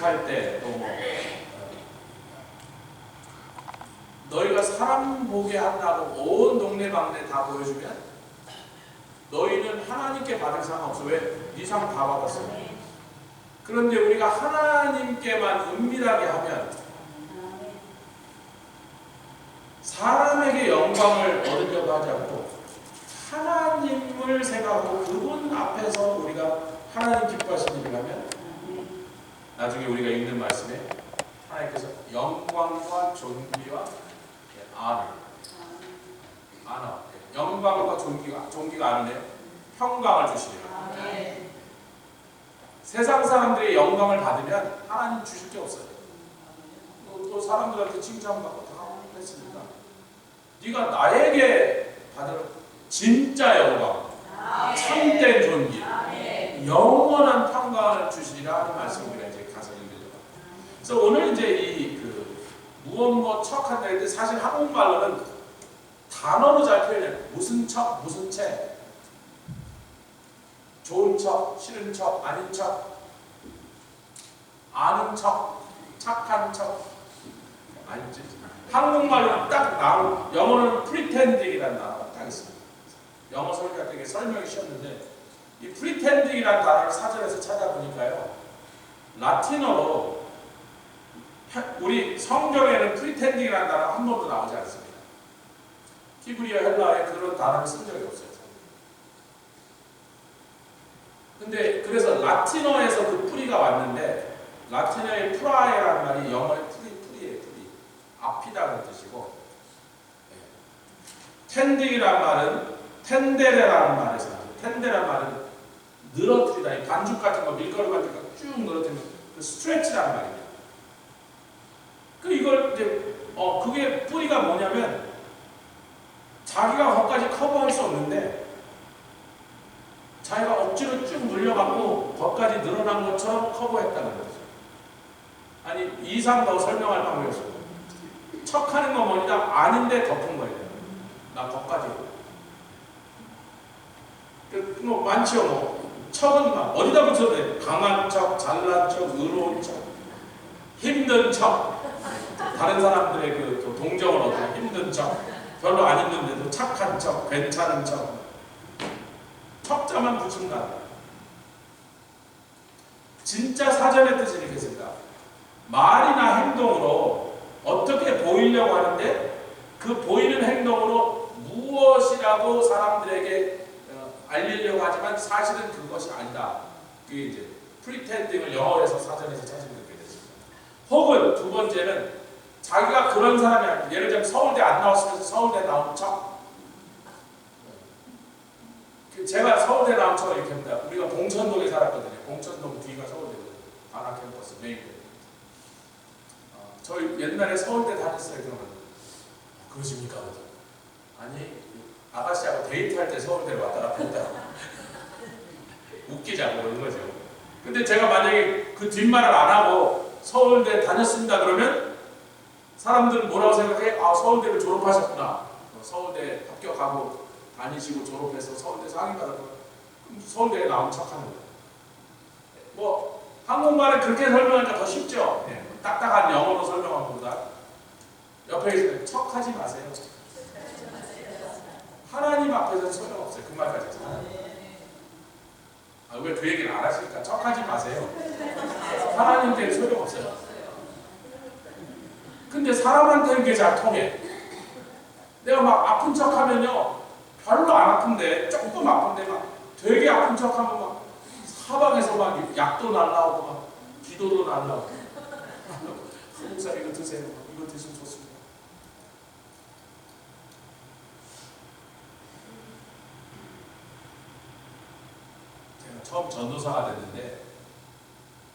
예식할 때 또 뭐 너희가 사람 보게 한다고 온 동네방네 다 보여주면 너희는 하나님께 받을 상 없어. 왜? 네 상 다 받았어. 그런데 우리가 하나님께만 은밀하게 하면 사람에게 영광을 얻으려고 하지 않고 하나님을 생각하고 그분 앞에서 우리가 하나님 기뻐하시는 일을 하면 나중에 우리가 읽는 말씀에 하나님께서 영광과 존귀와 honor, 영광과 존귀가 아니네요. 평강을 주시리라. 세상 사람들의 영광을 받으면 하나님 주실 게 없어요. 또 사람들한테 칭찬받고 다 했으니까 네가 나에게 받을 진짜 영광, 참된 존귀, 영원한 평강을 주시리라 하는 말씀을 우리가 이제 가서 읽으려고. 그래서 오늘 이제 이 무엇 척한다 할 때 사실 한국말로는 단어로 잘 표현해요. 무슨 척, 무슨 채, 좋은 척, 싫은 척, 아닌 척, 아는 척, 착한 척, 아니지. 한국말로는 딱 나오고 영어로는 pretending이라는 단어가 딱 있습니다. 영어 설교할 때 설명이 쉬웠는데 이 pretending이라는 단어를 사전에서 찾아보니까요, 라틴어로 우리 성경에는 pretending이라는 단어가 한 번도 나오지 않습니다. 히브리어, 헬라어에 그런 단어를 쓴 적이 없어요. 근데 그래서 라틴어에서 그 뿌리가 왔는데 라틴어의 프라에라는 말이 영어의 뿌리예요. 뿌리. 앞이다는 뜻이고, 텐딩이라는 말은 텐데레라는 말에서 텐데라는 말은 늘어뜨리다. 이 반죽 같은 거 밀가루 같은 거 쭉 늘어뜨리면 그 스트레치라는 말입니다. 이걸 이제 그게 뿌리가 뭐냐면 자기가 거기까지 커버할 수 없는데 자기가 억지로 쭉 물려갖고 거기까지 늘어난 것처럼 커버했다는 거죠. 아니 이상 더 설명할 방법이 없어요. 척하는 거 뭐냐? 아닌데 덮은 거예요. 나 거기까지. 뭐 많죠. 뭐 척은 막 어디다 붙여도 돼. 강한 척, 잘난 척, 의로운 척, 힘든 척. 다른 사람들의 그 동정을 얻는 힘든 척, 별로 안 힘든데도 착한 척, 괜찮은 척, 척자만 붙인다. 진짜 사전의 뜻은 이렇게 있습니다. 말이나 행동으로 어떻게 보이려고 하는데 그 보이는 행동으로 무엇이라고 사람들에게 알리려고 하지만 사실은 그것이 아니다. 그게 이제 pretending을 영어에서 사전에서 찾으면 되게 됐습니다. 혹은 두 번째는 자기가 그런 사람이 아니고, 예를 들면 서울대 안 나왔으면서 서울대 나온 척. 제가 서울대 나온 척을 이렇게 합니다. 우리가 봉천동에 살았거든요. 봉천동 뒤가 서울대거든요. 단아 캠퍼스 메인. 저희 옛날에 서울대 다녔어요. 그러면 그러십니까? 아니 아가씨하고 데이트할 때 서울대를 왔다 갔다 했다. 웃기자고 그러는 거죠. 근데 제가 만약에 그 뒷말을 안 하고 서울대 다녔습니다 그러면 사람들은 뭐라고 생각해? 아, 서울대를 졸업하셨구나. 서울대 합격하고 다니시고 졸업해서 서울대 상위 받았구나. 서울대에 나온 척하는 거예요. 뭐 한국말을 그렇게 설명하니까 더 쉽죠. 네. 딱딱한 영어로 설명한 것보다 옆에 있으면 척하지 마세요. 하나님 앞에서는 소용없어요. 그 말까지. 왜 그 얘기를 안 하실까? 척하지 마세요. 하나님께는 소용없어요. 근데 사람한테는 그게 잘 통해. 내가 막 아픈 척 하면요, 별로 안 아픈데, 조금 아픈데, 막 되게 아픈 척 하면 막 사방에서 막 약도 날라오고, 막 기도도 날라오고. 목사 이거 드세요. 이거 드시면 좋습니다. 제가 처음 전도사가 됐는데,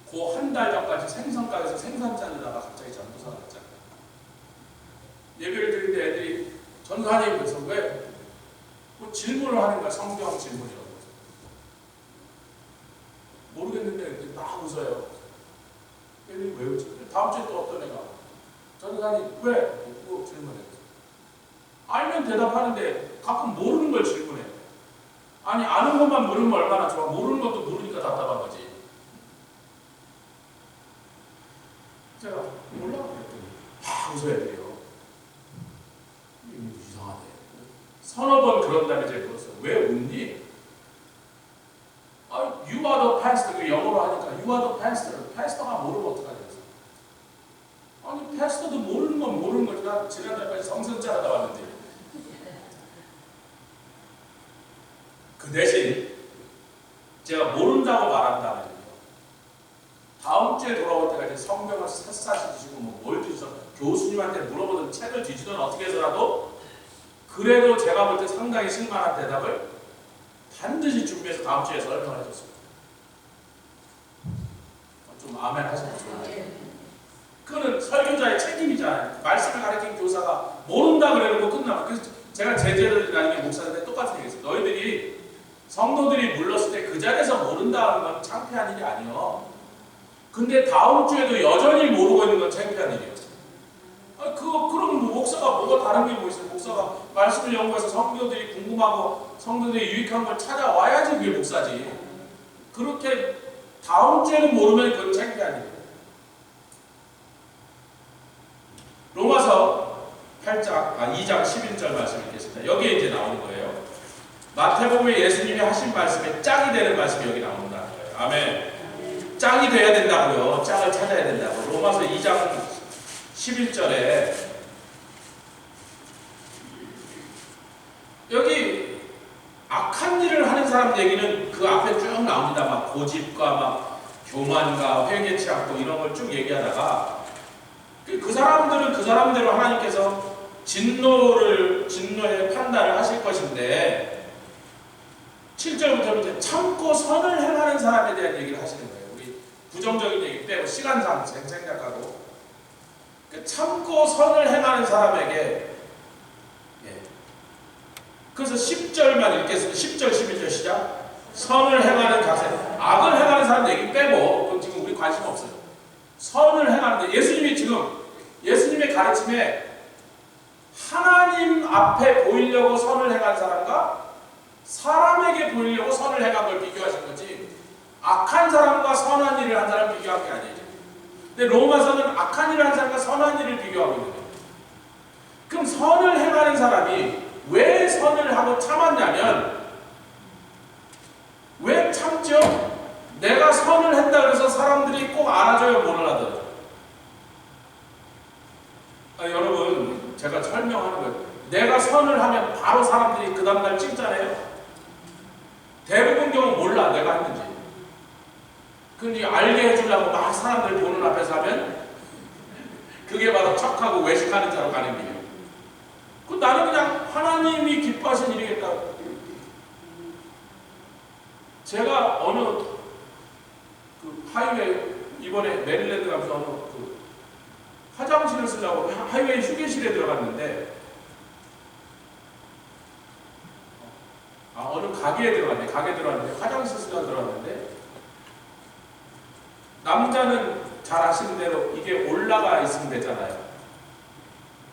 그 한 달 전까지 생선가게에서 생선 자르다가 갑자기 전도사가 됐잖아요. 예배를 드리는데 애들이 전사님 그래서 왜? 뭐 질문을 하는 거야. 성경 질문이라고. 모르겠는데 막 웃어요. 애들이 왜 웃지? 다음 주에 또 어떤 애가 전사님 왜? 뭐 질문해. 알면 대답하는데 가끔 모르는 걸 질문해. 아니 아는 것만 모르면 얼마나 좋아. 모르는 것도 모르니까 답답한 거지. 제가 몰라 그랬더니 막 웃어야 돼요. 이상하네. 서너 번 그런 다음에 제가 물었어요. 왜 웃니? You are the pastor. 영어로 하니까 You are the pastor. 패스터가 모르면 어떡하냐. 아니 패스터도 모르는 건 모르는 거지. 나 지난달까지 성선자라다 왔는데. 그 대신 제가 모른다고 말한다면 다음 주에 돌아올 때까지 성경을 샅샅이 뒤지고 뭘 뒤져서 교수님한테 물어보든 책을 뒤지든 어떻게 해서라도 그래도 제가 볼 때 상당히 실망한 대답을 반드시 준비해서 다음 주에 설명을 해줬습니다. 좀 아멘 하시면 좋아요. 그거는 설교자의 책임이잖아요. 말씀을 가르친 교사가 모른다 그래놓고 끝나고. 그래서 제가 제자들이라는 목사들한테 똑같은 얘기했어요. 너희들이 성도들이 물렀을 때 그 자리에서 모른다 하는 건 창피한 일이 아니에요. 근데 다음 주에도 여전히 모르고 있는 건 창피한 일이에요. 그럼 목사가 뭐가 다른 게 뭐 있어요? 목사가 말씀을 연구해서 성도들이 궁금하고 성도들이 유익한 걸 찾아와야지 그게 목사지. 그렇게 다음 주에는 모르면 그건 창피한 일이에요. 로마서 2장 11절 말씀 읽겠습니다. 여기에 이제 나오는 거예요. 마태복음에 예수님이 하신 말씀에 짝이 되는 말씀이 여기 나온다는 거예요. 아멘. 짝이 돼야 된다고요. 짝을 찾아야 된다고. 로마서 2장 11절에 여기 악한 일을 하는 사람 얘기는 그 앞에 쭉 나옵니다. 막 고집과 막 교만과 회개치 않고 이런 걸 쭉 얘기하다가 그 사람들은 그 사람대로 하나님께서 진노의 판단을 하실 것인데 7절부터 이제 참고 선을 행하는 사람에 대한 얘기를 하시는 거예요. 우리 부정적인 얘기 빼고 시간상 생략하고 참고 선을 행하는 사람에게 그래서 10절만 읽겠습니다. 10절 11절 시작. 선을 행하는 자세. 악을 행하는 사람 얘기 빼고 그건 지금 우리 관심 없어요. 선을 행하는데 예수님의 가르침에 하나님 앞에 보이려고 선을 행한 사람과 사람에게 보이려고 선을 행한 걸 비교하신 거지 악한 사람과 선한 일을 한 사람 비교한 게 아니에요. 근데 로마서는 악한 일을 한 사람과 선한 일을 비교하고 있는 거예요. 그럼 선을 행하는 사람이 왜 선을 하고 참았냐면 왜 참죠? 내가 선을 했다 그래서 사람들이 꼭 알아줘요, 못 알아들어요? 여러분 제가 설명하는 거예요. 내가 선을 하면 바로 사람들이 그 다음날 칭찬해요. 대부분 경우 몰라 내가 했는지. 근데 알게 해주려고 막 사람들 보는 앞에서 하면 그게 바로 척하고 외식하는 자로 가는 길이에요. 나는 그냥 하나님이 기뻐하신 일이겠다. 제가 어느 그 하이웨이 이번에 메릴랜드 가면서 어느 그 화장실을 쓰려고 하이웨이 휴게실에 들어갔는데 어느 가게에 들어갔는데 화장실 쓰려고 들어갔는데 남자는 잘 아시는 대로 이게 올라가 있으면 되잖아요.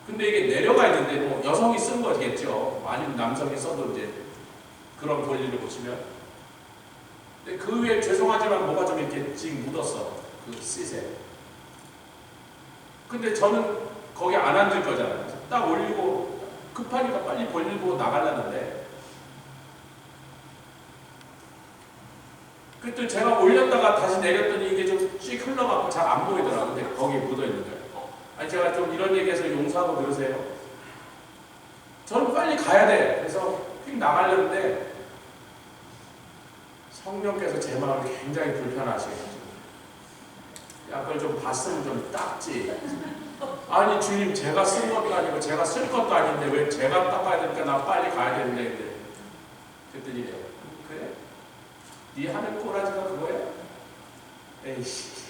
근데 이게 내려가 있는데 뭐 여성이 쓴 거겠죠. 아니면 남성이 써도 이제 그런 권리를 보시면. 근데 그 위에 죄송하지만 뭐가 좀 이렇게 지금 묻었어. 그 씻에. 근데 저는 거기 안 앉을 거잖아요. 딱 올리고 급하니까 빨리 벌리고 나가려는데 그때 제가 올렸다가 다시 내렸더니 이게 좀 쭉 흘러가고 잘 안 보이더라고요. 근데 거기에 묻어있는 거예요. 아니 제가 좀 이런 얘기해서 용서하고 그러세요. 저는 빨리 가야 돼. 그래서 휙 나가려는데 성령께서 제 마음이 굉장히 불편하시거든요. 야, 그걸 좀 봤으면 좀 닦지. 아니 주님 제가 쓴 것도 아니고 제가 쓸 것도 아닌데 왜 제가 닦아야 되니까 나 빨리 가야 되는데. 그랬더니 그래? 네 하는 꼬라지가 그거야? 에이씨.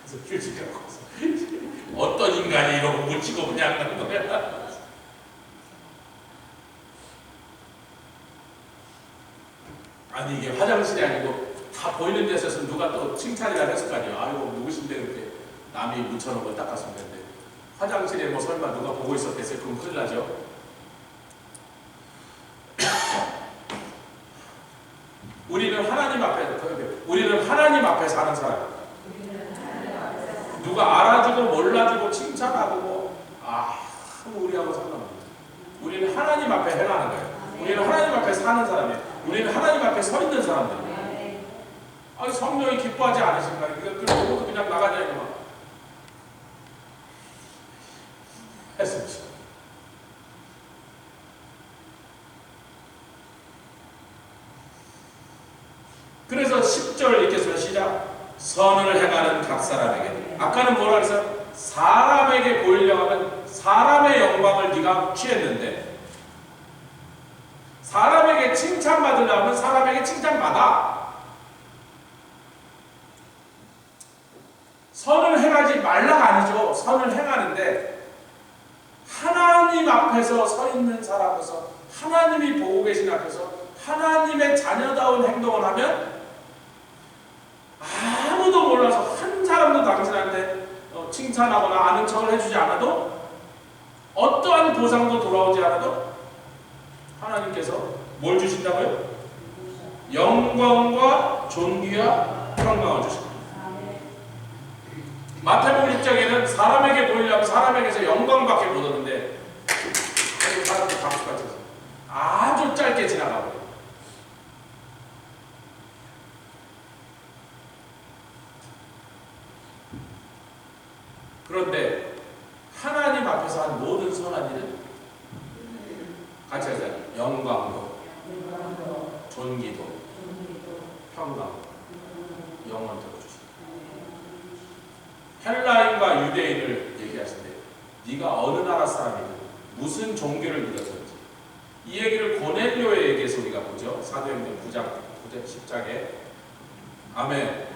그래서 휴지 갖고 와서 어떤 인간이 이러고 묻히고 그냥 하는 거야. 아니 이게 화장실이 아니고 다 보이는 데서 누가 또 칭찬이라 했을 거 아니에요. 아이고 누구신데 이렇게 남이 묻혀놓은 걸 닦았으면 되는데 화장실에 뭐 설마 누가 보고 있었겠어요? 그럼 큰일 나죠. 우리는 하나님 앞에 사는 사람. 누가 알아주고 칭찬하고 우리하고 상관없어요. 우리는 하나님 앞에 행하는 거예요. 우리는 하나님 앞에 사는 사람이에요. 우리는 하나님 앞에 서 있는 사람들이에요. 아니 성령이 기뻐하지 않으신가요? 그래서 그냥 나가자 이거만 했습니다. 그래서 10절 읽겠습니다. 시작. 선을 행하는 각 사람에게. 아까는 뭐라 그랬어요? 사람에게 보이려고 하면 사람의 영광을 네가 취했는데, 사람에게 칭찬받으려면 사람에게 칭찬받아. 선을 행하지 말라가 아니죠. 선을 행하는데 하나님 앞에서 서 있는 사람으로서, 하나님이 보고 계신 앞에서 하나님의 자녀다운 행동을 하면 아무도 몰라서 한 사람도 당신한테 칭찬하거나 아는 척을 해주지 않아도, 어떠한 보상도 돌아오지 않아도 하나님께서 뭘 주신다고요? 영광과 존귀와 평강을 주십니다. 마태복음 6장에는 사람에게 보이려면 사람에게서 영광밖에 못 얻는데, 사람들 박수가 쳐서 아주 짧게 지나가고, 그런데 하나님 앞에서 한 모든 선한 일은 같이 하자. 영광도, 존귀도, 평강, 영원토록 주십니다. 헬라인과 유대인을 얘기하실 때 네가 어느 나라 사람이든 무슨 종교를 믿었든지, 이 얘기를 고넬료에게서 우리가 보죠. 사도행전 9장 10장에. 아멘.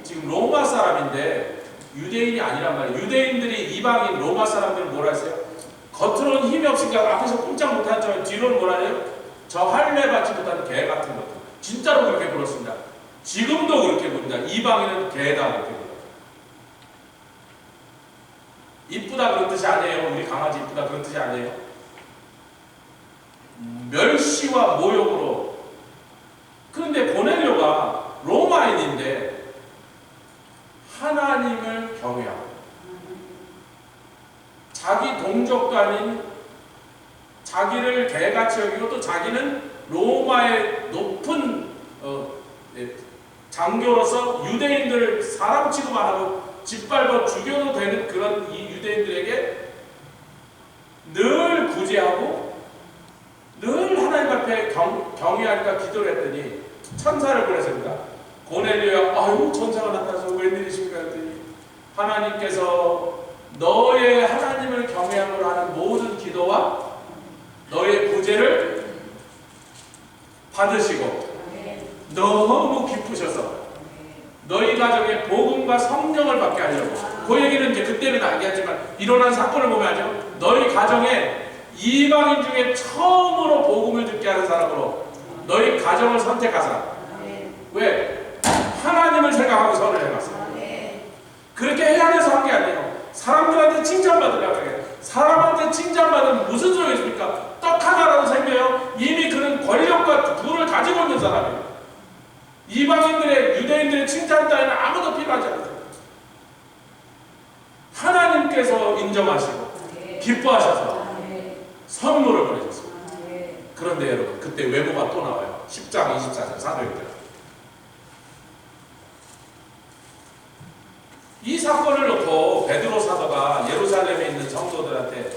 지금 로마 사람인데 유대인이 아니란 말이에요. 유대인들이 이방인 로마 사람들을 뭐라 했어요? 겉으로는 힘이 없으니까 앞에서 꼼짝 못하는 척, 뒤로는 뭐라 해요? 저 할례 받지 못한 개 같은 것들. 진짜로 그렇게 불렀습니다. 지금도 그렇게 부릅니다. 이방인은 개다 그렇게 불러요. 이쁘다 그런 뜻이 아니에요. 우리 강아지 이쁘다 그런 뜻이 아니에요. 멸시와 모욕으로. 그런데 고넬료가 로마인인데 하나님을 경외하고, 자기 동족도 아닌 자기를 개같이 여기고, 또 자기는 로마의 높은 장교로서 유대인들을 사람 취급만 하고 짓밟아 죽여도 되는 그런 이 유대인들에게 늘 구제하고 늘 하나님 앞에 경외하니까 기도를 했더니 천사를 보내십니다. 고넬료야, 아유 천사가 나타나서 웬일이십니까 했더니 하나님께서 너의 하나님을 경외함으로 하는 모든 기도와 너의 구제를 받으시고 너무 기쁘셔서 너희 가정에 복음과 성령을 받게 하려고. 그 얘기는 이제 그때는 알겠지만 일어난 사건을 보면 알죠. 너희 가정에 이방인 중에 처음으로 복음을 듣게 하는 사람으로 너희 가정을 선택하사. 왜? 하나님을 생각하고 선을 해놨어요. 그렇게 해야 돼서 한 게 아니에요. 사람들한테 칭찬받으려고 해요. 사람한테 칭찬받으면 무슨 소용이 있습니까? 떡 하나라도 생겨요. 이미 그는 권력과 부를 가지고 있는 사람이에요. 이방인들의, 유대인들의 칭찬 따위는 아무도 필요하지 않아요. 하나님께서 인정하시고 기뻐하셔서 선물을 보내셨습니다. 그런데 여러분, 그때 외모가 또 나와요. 10장 24절 사도행전. 이 사건을 놓고 베드로 사도가 예루살렘에 있는 성도들한테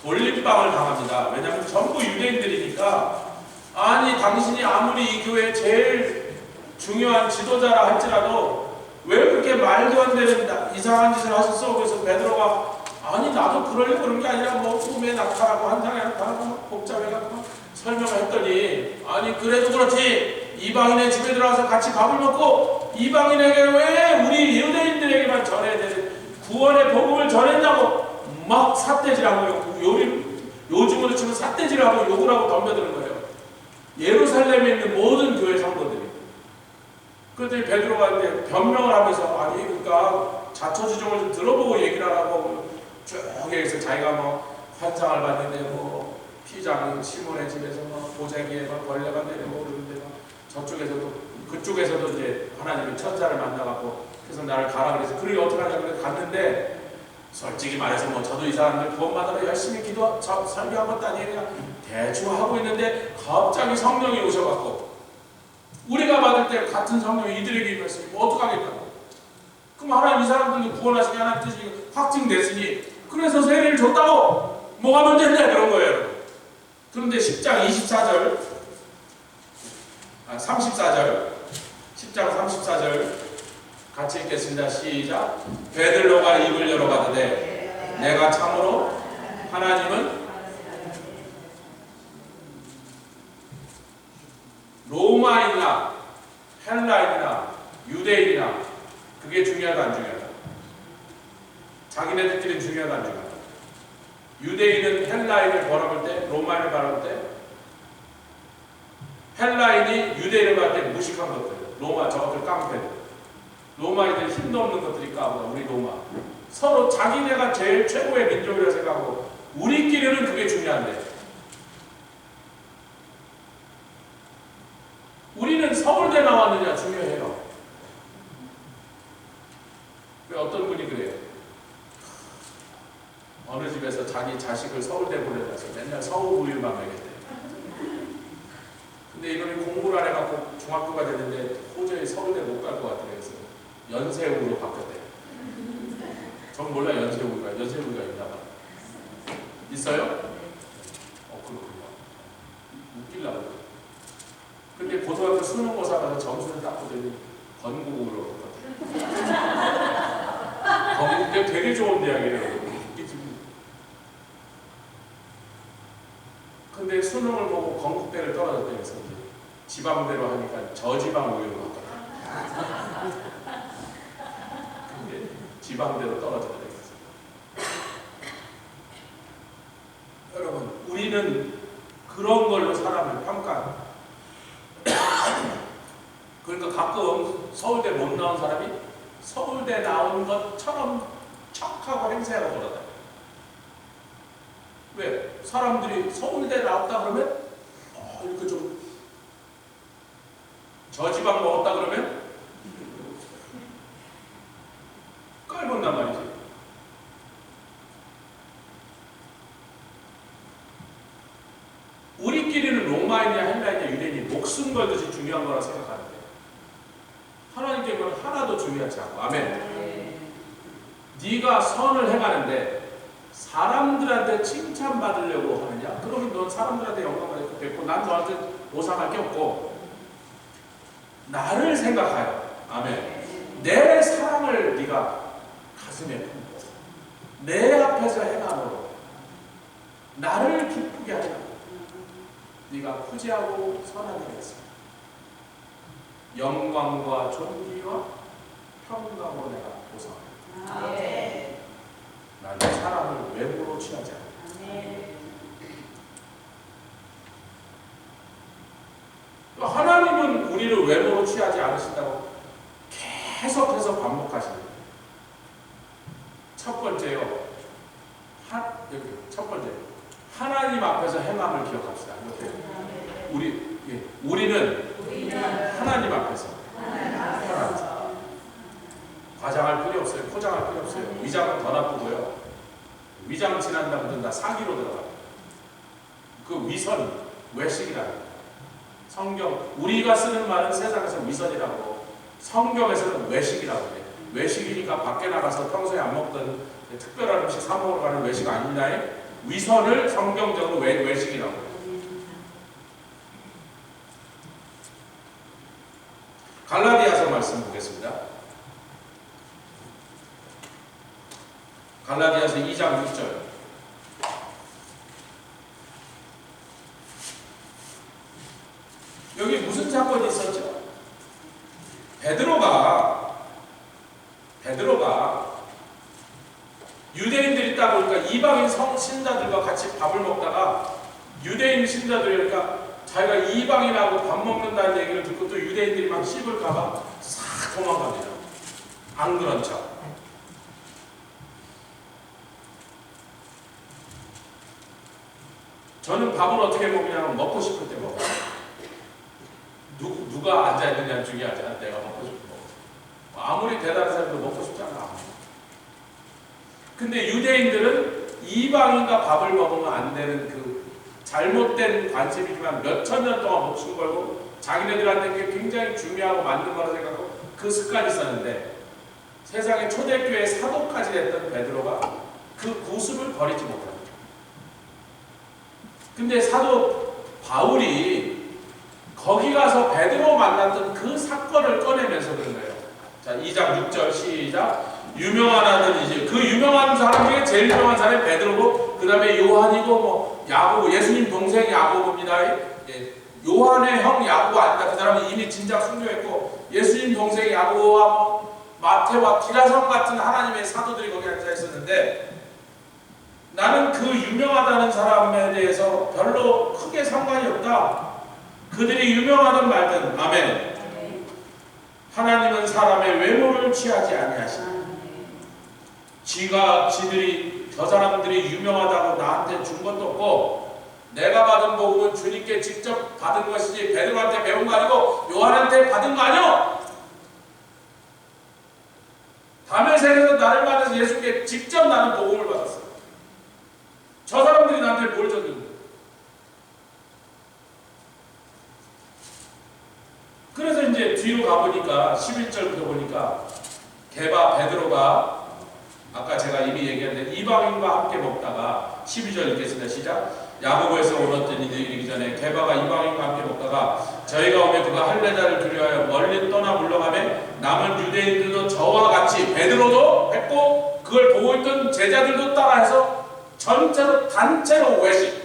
돌림방을 당합니다. 왜냐하면 전부 유대인들이니까, 아니 당신이 아무리 이 교회의 제일 중요한 지도자라 할지라도 왜 그렇게 말도 안 되는 이상한 짓을 하셨어? 그래서 베드로가 아니 나도 그러려고 그런 게 아니라 뭐 꿈에 나타나고 환상에 나타나고 복잡해갖고 설명을 했더니, 아니 그래도 그렇지 이방인의 집에 들어가서 같이 밥을 먹고 이방인에게 왜 우리 유대인들에게만 전해야 되는 구원의 복음을 전했냐고 막 삿대질하고, 요즘으로 치면 삿대질을 하고 욕을 하고 덤벼드는 거예요. 예루살렘에 있는 모든 교회 성도들이. 그랬더니 베드로가 이제 변명을 하면서, 아니 그러니까 자초지종을 좀 들어보고 얘기를 하라고 쭉 얘기해서 자기가 뭐 환상을 봤는데 뭐 피장 시몬의 집에서 뭐 보자기에 뭐 벌레가 내려오고 그러는데 저쪽에서도 그쪽에서도 이제 하나님의 천사를 만나갖고 그래서 나를 가라 그래서 그러게 어떻게 하냐고 갔는데 솔직히 말해서 뭐 저도 이 사람들 구원받으러 열심히 설교한 것도 아니에요. 그냥 대충 하고 있는데 갑자기 성령이 오셔갖고 우리가 받을 때 같은 성령이 이들에게 임했으니 뭐 어떡하겠다고. 그럼 하나님 이 사람들도 구원하시게 하나님 뜻이 확증됐으니 그래서 세례를 줬다고 뭐가 문제인데 그런 거예요. 그런데 10장 24절 34절 10장 34절 같이 읽겠습니다. 시작. 베들로가 입을 열어 가로되 내가 참으로 하나님은 로마인이나 헬라인이나 유대인이나 그게 중요하다 안 중요하다? 자기네들끼리 중요하다 안 중요하다? 유대인은 헬라인을 바라볼 때, 로마인을 바라볼 때, 헬라인이 유대인을 바라볼 때 무식한 것들, 로마 저것들 깡패들, 로마인들 힘도 없는 것들이 까보다 우리 로마 서로 자기네가 제일 최고의 민족이라고 생각하고 우리끼리는 그게 중요한데 우리는 서울대 나왔느냐 중요해요. 왜 어떤 분이 그래요? 어느 집에서 자기 자식을 서울대 보내려서 맨날 서울우유만 먹였대. 근데 이놈이 공부를 안 해갖고 중학교가 됐는데 도저히 서울대 못 갈 것 같아요. 그래서 연세우로 바뀌었대. 전 몰라 연세우가 있나 봐. 있어요? 그렇군요. 웃기려고. 근데 고등학교 수능고사 가서 점수를 딱 보더니 건국으로 바뀌었대. 건국대 되게 좋은 대학이래요. 근데 수능을 보고 건국대를 떨어졌대. 그래서 지방대로 하니까 저지방 우유로 바뀌었대. 근데 지방대로 떨어졌대. 여러분, 우리는 그런 걸로 사람을 평가합니다. 그러니까 가끔 서울대 못 나온 사람이 서울대 나온 것처럼 척하고 행세하고 돌아다녀요. 왜? 사람들이 서울대 나왔다 그러면 이렇게 좀 저지방 먹었다 그러면 깔본단 말이지. 우리끼리는 로마인이냐 헬라인이냐 유대인이 목숨 걸듯이 중요한 거라 생각하는데 하나님께는 하나도 중요하지 않고 아멘. 네가 선을 행하는데 사람들한테 칭찬받으려고 하느냐? 그러면 넌 사람들한테 영광을 받고 난 너한테 보상할 게 없고 나를 생각하여 아멘. 내 사랑을 네가 가슴에 품고 내 앞에서 행함으로 나를 기쁘게 하라. 네가 후지하고 선하게 했어. 영광과 존귀와 평강으로 내가 보상한다. 나는 사람을 외모로 취하지 않아. 하나님은 우리를 외모로 취하지 않으신다고 계속해서 반복하시는 거예요. 첫 번째요. 첫 번째. 하나님 앞에서 행함을 기억합시다. 이렇게. 우리는 하나님 앞에서 행함. 과장할 필요 없어요. 포장할 필요 없어요. 위장은 더 나쁘고요. 위장 지난다면 다 사기로 들어가요. 그 위선, 외식이라는 성경, 우리가 쓰는 말은 세상에서 위선이라고 성경에서는 외식이라고 해요. 외식이니까 밖에 나가서 평소에 안 먹던 특별한 음식 사 먹으러 가는 외식 아닙니다. 위선을 성경적으로 외식이라고 해요. 갈라디아서 말씀 보겠습니다. 갈라디아서 2장 6절. 여기 무슨 사건이 있었죠? 베드로가 유대인들이 있다 보니까 이방인 신자들과 같이 밥을 먹다가 유대인 신자들이니까 자기가 이방인하고 밥 먹는다는 얘기를 듣고 또 유대인들이 막 씹을까봐 싹 도망갑니다. 안 그런 척. 저는 밥을 어떻게 먹냐면 먹고 싶을 때 먹어요. 누가 앉아있느냐는 중요하지 않아. 내가 먹고 싶은 거. 아무리 대단한 사람도 먹고 싶지 않아. 근데 유대인들은 이방인과 밥을 먹으면 안 되는 그 잘못된 관습이지만 몇천 년 동안 목숨 걸고 자기네들한테 그게 굉장히 중요하고 맞는 거라 생각하고 그 습관이 있었는데 세상의 초대교회 사도까지 됐던 베드로가 그 구습을 버리지 못합니다. 근데 사도 바울이 거기 가서 베드로 만났던 그 사건을 꺼내면서 그런 거예요. 자, 2장 6절 시작. 유명한 아들이지. 그 유명한 사람 중에 제일 유명한 사람이 베드로고 그 다음에 요한이고 뭐 야고보, 예수님 동생 야고보입니다. 예, 요한의 형 야고보 아니다. 그 사람은 이미 진작 순교했고 예수님 동생 야고보와 뭐 마태와 기라성 같은 하나님의 사도들이 거기 앉아 있었는데 나는 그 유명하다는 사람에 대해서 별로 크게 상관이 없다. 그들이 유명하든 말든 아멘. 하나님은 사람의 외모를 취하지 아니하시니 지들이 저 사람들이 유명하다고 나한테 준 것도 없고 내가 받은 복음은 주님께 직접 받은 것이지 베드로한테 배운 거 아니고 요한한테 받은 거 아니오. 다메섹에서 나를 만나서 예수께 직접 나는 복음을 받았어. 저 사람들이 나한테 뭘 줬는데. 그래서 이제 뒤로 가보니까 11절부터 보니까 게바 베드로가 아까 제가 이미 얘기했는데 이방인과 함께 먹다가 12절 읽겠습니다. 시작. 야고보에서 오렀던 이들이 이르기 전에 게바가 이방인과 함께 먹다가 저희가 오매 그가 할례자를 두려워하여 멀리 떠나 물러가매 남은 유대인들도 저와 같이 베드로도 했고 그걸 보고 있던 제자들도 따라해서 전체로 단체로 외식.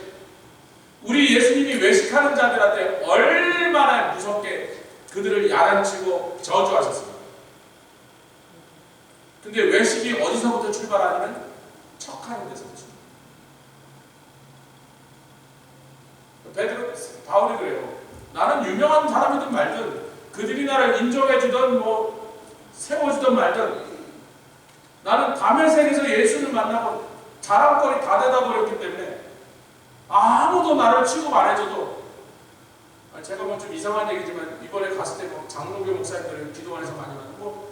우리 예수님이 외식하는 자들한테 얼마나 무섭게 그들을 야단치고 저주하셨습니다. 근데 외식이 어디서부터 출발하냐면 척하는 데서부터 출발. 베드로, 바울이 그래요. 나는 유명한 사람이든 말든 그들이 나를 인정해주든 뭐 세워주든 말든 나는 다메섹에서 예수를 만나고 자랑거리 다 되다 버렸기 때문에 아무도 나를 취급 안 해줘도 제가 뭐 좀 이상한 얘기지만 이번에 갔을 때 뭐 장로교 목사님들 기도원에서 많이 만나고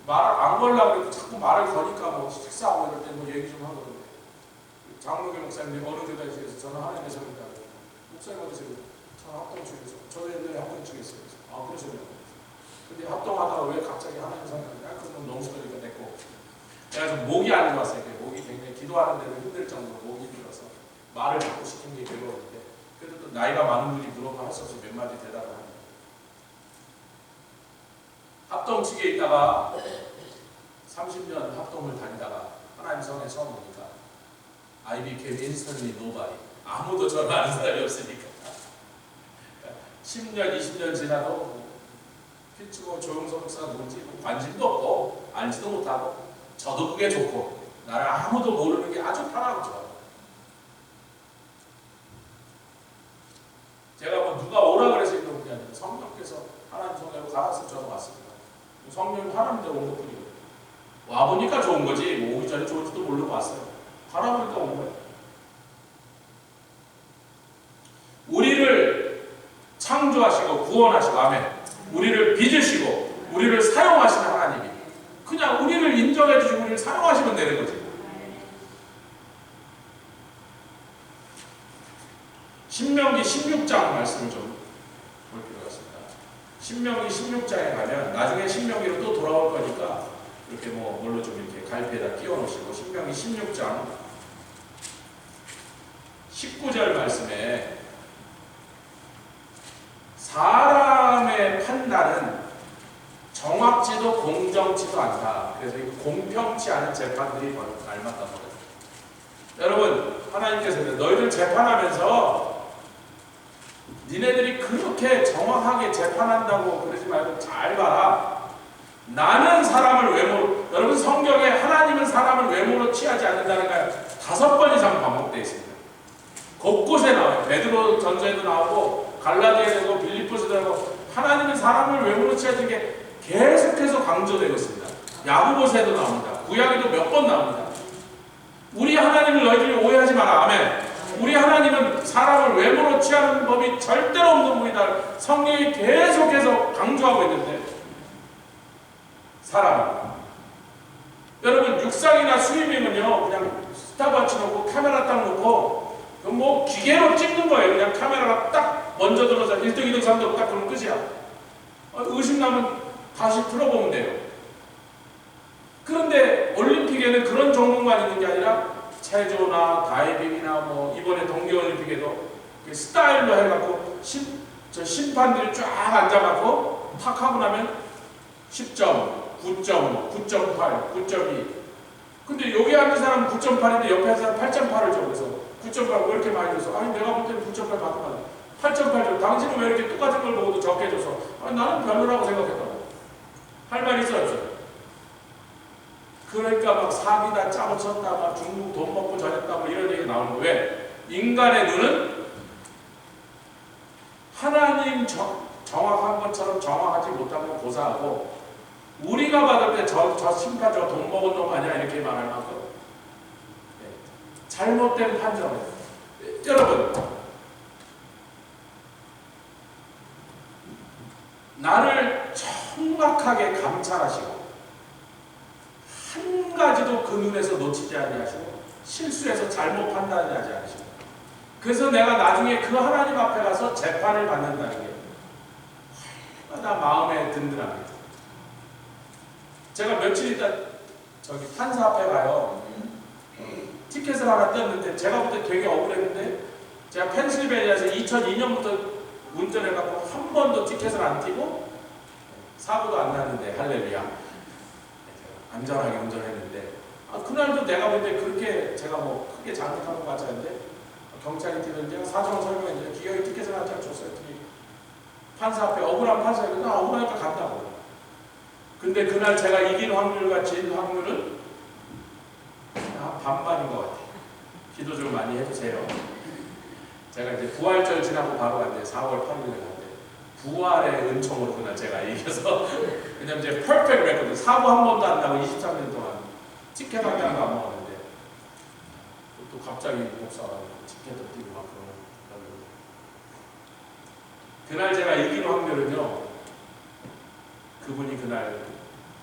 말을 안 걸려고 그래도 자꾸 말을 거니까 뭐 식사하고 이럴 때 뭐 얘기 좀 하거든요. 장로교 목사님들이 어느 교단에서 저는 하나님의 성이다. 목사님 어디서 저는 합동 중에서 저도 옛날에 합동 중에서 그러시네요. 근데 합동하다가 왜 갑자기 하나님의 성이냐? 그건 너무 소리가 됐고 그래서 목이 안 좋았어요. 목이 굉장히 기도하는 데도 힘들 정도로 목이 힘들어서 말을 자꾸 시키는 게 괴로웠는데 그래도 또 나이가 많은 분이 물어봐 했어서 몇 마디 대답을 합니다. 합동 측에 있다가 30년 합동을 다니다가 하나님 성에 처음 오니까 I became instantly nobody. 아무도 저를 아는 사람이 없으니까 10년, 20년 지나도 피츠고 조용석 목사가 누군지 관심도 없고 알지도 못하고 저도 그게 좋고 나를 아무도 모르는 게 아주 편하고 좋아요. 제가 뭐 누가 오라 그래서 이런 게 아니라 성령께서 하나님 성령으로 가라서 저도 왔습니다. 성령이 하나님 대로 온 것뿐이고 와보니까 좋은 거지 뭐 오기 전에 좋을지도 모르고 왔어요. 가라 보니까 온 거예요. 우리를 창조하시고 구원하시고 아멘. 우리를 빚으시고 우리를 사용하시는 하나님이 그냥 우리를 인정해 주시고 우리를 사용하시면 되는 거지. 신명기 16장 말씀을 좀 볼 필요가 있습니다. 신명기 16장에 가면 나중에 신명기로 또 돌아올 거니까 이렇게 뭐 뭘로 좀 이렇게 갈피에다 끼워 놓으시고 신명기 16장 19절 말씀에 사람의 판단은 정확지도 공정치도 않다. 그래서 공평치 않은 재판들이 닮았단 말이에요. 여러분 하나님께서 너희들 재판하면서 니네들이 그렇게 정확하게 재판한다고 그러지 말고 잘 봐라. 나는 사람을 외모로 여러분 성경에 하나님은 사람을 외모로 취하지 않는다는 게 5번 이상 반복되어 있습니다. 곳곳에 나와요. 베드로 전서에도 나오고 갈라디아에도 나오고 빌립보서도 나오고 하나님은 사람을 외모로 취하는 게 계속해서 강조되고 있습니다. 야고보서에도 나옵니다. 구약에도 몇 번 나옵니다. 우리 하나님을 너희들이 오해하지 마라. 아멘. 우리 하나님은 사람을 외모로 취하는 법이 절대로 없는 분이다. 성경이 계속해서 강조하고 있는데 사람 여러분 육상이나 스위밍은요 그냥 스탑워치 놓고 카메라 딱 놓고 뭐 기계로 찍는 거예요. 그냥 카메라가 딱 먼저 들어서 1등, 2등, 3등 딱 그러면 끝이야. 의심 나면 다시 틀어보면 돼요. 그런데 올림픽에는 그런 종목만 있는 게 아니라 체조나 다이빙이나 뭐 이번에 동계올림픽에도 스타일로 해갖고 심판들이 쫙 앉아갖고 탁 하고 나면 10점, 9점, 9.8, 9.2. 근데 여기 앉은 사람은 9.8인데 옆에 앉은 사람은 8.8을 줘. 그래서 9.8 왜 이렇게 많이 줘서 아니 내가 볼 때는 9.8 받으면 8.8 줘. 당신은 왜 이렇게 똑같은 걸 보고도 적게 줘서 아니 나는 별로라고 생각했다고. 할 말이 있어요 없어요? 그러니까 막 사기다 짜고 쳤다 막 중국 돈 먹고 저랬다 뭐 이런 얘기 나오는 거예요. 왜? 인간의 눈은 하나님 정확한 것처럼 정확하지 못하면 고사하고 우리가 받을 때 저 심판 저 돈 먹은 놈 아니야 이렇게 말할 만큼 잘못된 판정이에요. 여러분 나를 정확하게 감찰하시고 한 가지도 그 눈에서 놓치지 아니하시고 실수해서 잘못 판단하지 않으시고 그래서 내가 나중에 그 하나님 앞에 가서 재판을 받는다는 게 얼마나 마음에 든든합니다. 제가 며칠 있다 저기 판사 앞에 가요. 티켓을 하나 떴는데 제가 볼 때 되게 억울했는데 제가 펜실베니아에서 2002년부터 운전해갖고 한 번도 티켓을 안 띄고 사고도 안 났는데 할렐루야 안전하게 운전했는데 그날도 내가 볼 때 그렇게 제가 뭐 크게 잘못한 것 같지 않은데 경찰이 뛰는데 사정을 설명했는데 기어이 티켓을 한 장 줬어요. 판사 앞에 억울한 판사가 나 억울하니까 간다고. 근데 그날 제가 이길 확률과 질 확률은 반반인 것 같아요. 기도 좀 많이 해주세요. 제가 이제 부활절 지나고 바로 갔는데 4월 8일에 갔는데 부활의 은총으로 그날 제가 이겨서 왜냐면 이제 퍼펙트 레코드 사고 한 번도 안 나고 23년 동안 티켓 한 장도 안 먹었는데 또 갑자기 목사가 티켓도 뛰고 막 그런 그날 제가 이긴 확률은요 그분이 그날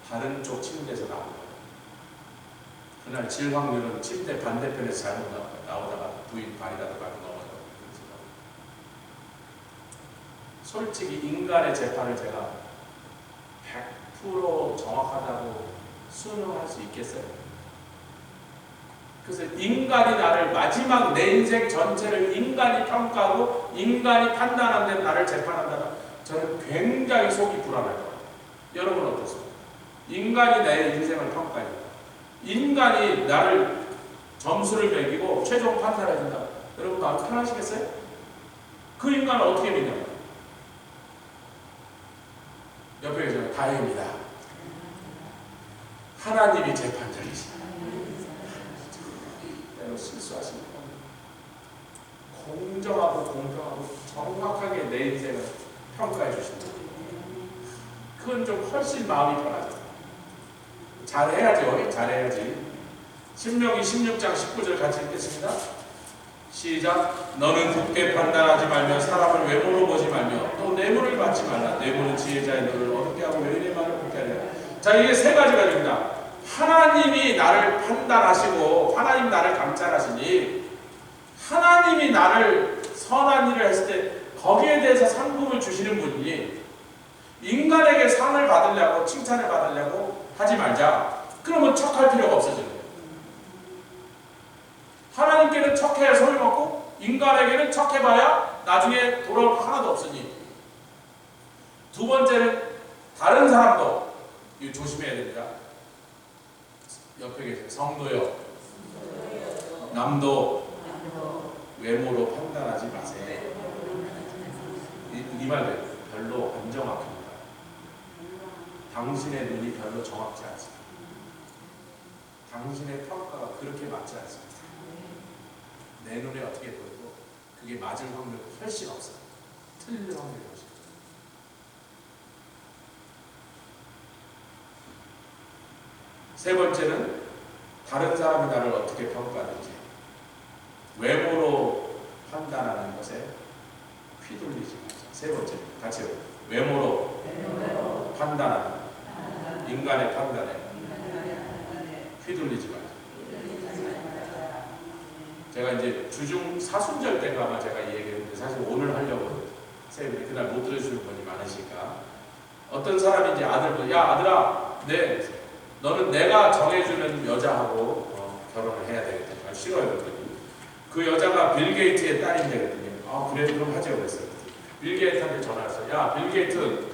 다른 쪽 침대에서 나온 거예요. 그날 질 확률은 침대 반대편에서 잘못 나오다가 부인 발이라도 가고 넘어져요. 솔직히 인간의 재판을 제가 100% 정확하다고 수능할 수 있겠어요? 그래서 인간이 나를 마지막 내 인생 전체를 인간이 평가하고 인간이 판단하는 나를 재판한다면 저는 굉장히 속이 불안할 거예요. 여러분은 어떻습니까? 인간이 내 인생을 평가해요. 인간이 나를 점수를 매기고 최종 판단을 해준다. 여러분 마음 편하시겠어요? 그 인간을 어떻게 믿냐고요? 옆에 계시면 다행입니다. 하나님이 재판장이시다. 때로 실수하십니다. 공정하고 공평하고 정확하게 내 인생을 평가해 주신다. 그건 좀 훨씬 마음이 편하죠. 잘해야죠. 잘해야지. 신명기 16장 19절 같이 읽겠습니다. 시작. 너는 굳게 판단하지 말며 사람을 외모로 보지 말며 또 뇌물을 받지 말라. 뇌물은 지혜자의 너를 어둡게 하고 외인의 말을 듣게 하리라. 자, 이게 세 가지가 됩니다. 하나님이 나를 판단하시고 하나님 나를 감찰하시니 하나님이 나를 선한 일을 했을 때 거기에 대해서 상품을 주시는 분이 인간에게 상을 받으려고 칭찬을 받으려고 하지 말자. 그러면 척할 필요가 없어지는 거예요. 하나님께는 척해야 소용없고 인간에게는 척해봐야 나중에 돌아올 거 하나도 없으니. 두 번째는 다른 사람도 이거 조심해야 됩니다. 옆에 계세요. 성도요. 남도 외모로 판단하지 마세요. 이 말은 별로 안 정확합니다. 당신의 눈이 별로 정확지 않습니다. 당신의 평가가 그렇게 맞지 않습니다. 내 눈에 어떻게 보여도 그게 맞을 확률이 훨씬 없어요. 틀릴 확률이 훨씬 없어요. 세 번째는 다른 사람이 나를 어떻게 평가하는지 외모로 판단하는 것에 휘둘리지 마세요. 세 번째, 같이 외모로 판단하는 인간의 판단에 휘둘리지 말자. 제가 이제 주중 사순절 때가 아마 제가 이 얘기했는데 사실 오늘 하려고 쌤이 그날 못 들으시는 분이 많으시니까 어떤 사람이 이제 아들도 야 아들아 네 너는 내가 정해주는 여자하고 결혼을 해야 되겠다. 싫어요 그랬더니 그 여자가 빌 게이트의 딸인데 그랬더니 아 그래 그럼 하죠 그랬어요. 빌 게이트한테 전화했어요. 야 빌 게이트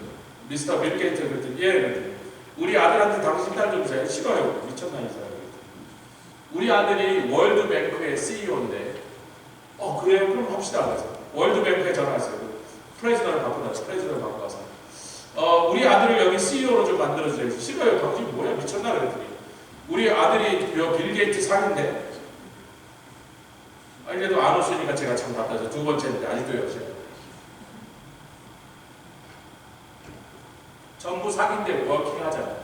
미스터 빌 게이트 그랬더니 예 그랬더니 우리 아들한테 당신 딸 좀 주세요. 싫어요. 미쳤나 이 사람. 우리 아들이 월드뱅크의 CEO인데 그래요? 그럼 합시다. 그래서 월드뱅크에 전화했어요. 프레지던을 바꿔놨어요. 프레지던을 바꿔서 우리 아들을 여기 CEO로 좀 만들어주세요. 싫어요. 당신 뭐야? 미쳤나? 그랬더니 우리 아들이 빌 게이트 상인데 그래도 안 오시니까 제가 참 답답해서 두 번째인데 아직도 여세요. 전부 상인데 워킹하잖아요.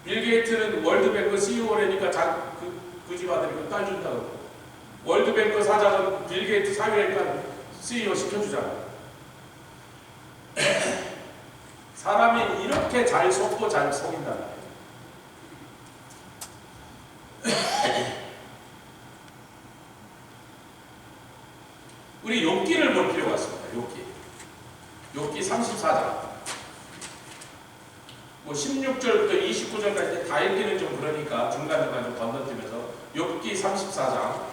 빌 게이트는 월드뱅크 CEO라니까 그 집 아들이 딸 준다고. 월드뱅크 사장은 빌 게이트 사위라니까 CEO 시켜주잖아요. 사람이 이렇게 잘 속고 잘 속인다는 거예요. 우리 욥기를 볼 필요가 있습니다. 욥기 34장. 뭐 16절부터 29절까지 다 읽기는 좀 그러니까 중간중간 좀 건너뛰면서 욥기 34장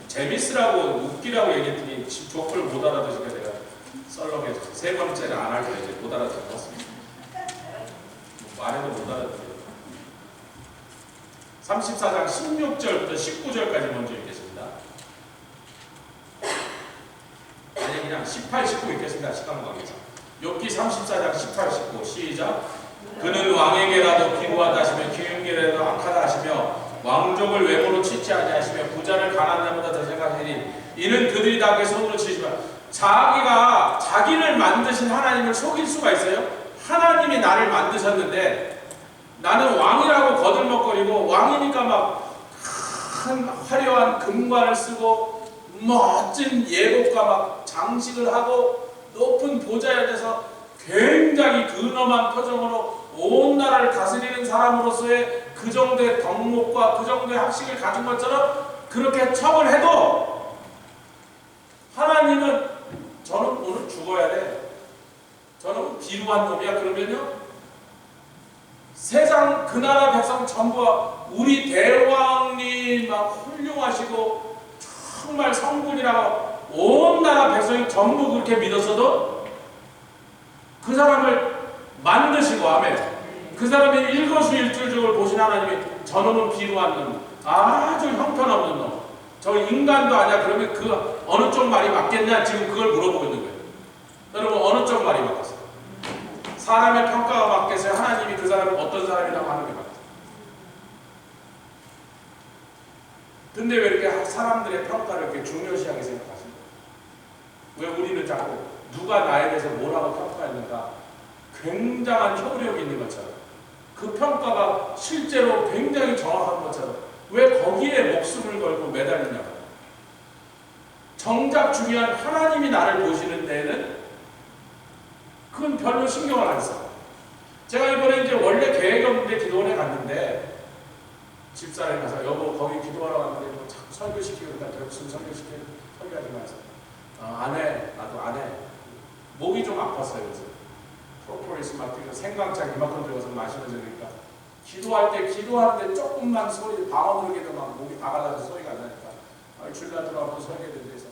재밌으라고 웃기라고 얘기했더니 조건을 못 알아듣으니까 제가 썰렁해져서 세 번째는 안 할 거예요. 이제 못 알아듣었습니다. 말해도 못 알아듣어요. 34장 16절부터 19절까지 먼저 읽겠습니다. 아니 그냥 18, 19 읽겠습니다. 시간 관계상 욥기 34장 18, 19 시작. 그는 왕에게라도 기구하다 하시며 기흥에게라도 악하다 하시며 왕족을 외모로 치지 아니하시며 부자를 가난한 자보다 더 생각하시니 이는 그들이 다 그 손으로 치지만 자기가 자기를 만드신 하나님을 속일 수가 있어요? 하나님이 나를 만드셨는데 나는 왕이라고 거들먹거리고 왕이니까 막 큰 화려한 금관을 쓰고 멋진 예복과 막 장식을 하고 높은 보좌에 앉아서 굉장히 근엄한 표정으로 온 나라를 다스리는 사람으로서의 그 정도의 덕목과 그 정도의 학식을 가진 것처럼 그렇게 척을 해도 하나님은 저는 오늘 죽어야 돼. 저는 비루한 놈이야. 그러면요 세상 그 나라 백성 전부가 우리 대왕님 막 훌륭하시고 정말 성군이라고 온 나라 백성이 전부 그렇게 믿었어도 그 사람을 만드시고 아멘. 그 사람의 일거수일투족을 보신 하나님이 저놈은 비루한 놈, 아주 형편없는 놈, 저 인간도 아니야. 그러면 그 어느 쪽 말이 맞겠냐? 지금 그걸 물어보고 있는 거예요. 여러분 어느 쪽 말이 맞겠어요? 사람의 평가가 맞겠어요? 하나님이 그 사람을 어떤 사람이라고 하는 게 맞겠어요? 근데 왜 이렇게 사람들의 평가를 이렇게 중요시하게 생각하십니까? 왜 우리는 자꾸 누가 나에 대해서 뭐라고 평가했는가 굉장한 효력이 있는 것처럼 그 평가가 실제로 굉장히 정확한 것처럼 왜 거기에 목숨을 걸고 매달리냐고. 정작 중요한 하나님이 나를 보시는 데에는 그건 별로 신경을 안 써. 제가 이번에 이제 원래 계획이 없는데 기도원에 갔는데 집사람이 가서 여보 거기 기도하러 갔는데 뭐 자꾸 설교시키고 그러니까 무슨 설교하지 마세요. 안 해. 나도 안 해. 목이 좀 아팠어요. 그래서 프로폴리스 맡기고 생강차 이만큼 들어서 마시면서 그러니까 기도할 때 기도하는데 조금만 소리 방언으로 기도 막 목이 다 갈라서 소리가 안 나니까 줄라 들어가고 설계된 데서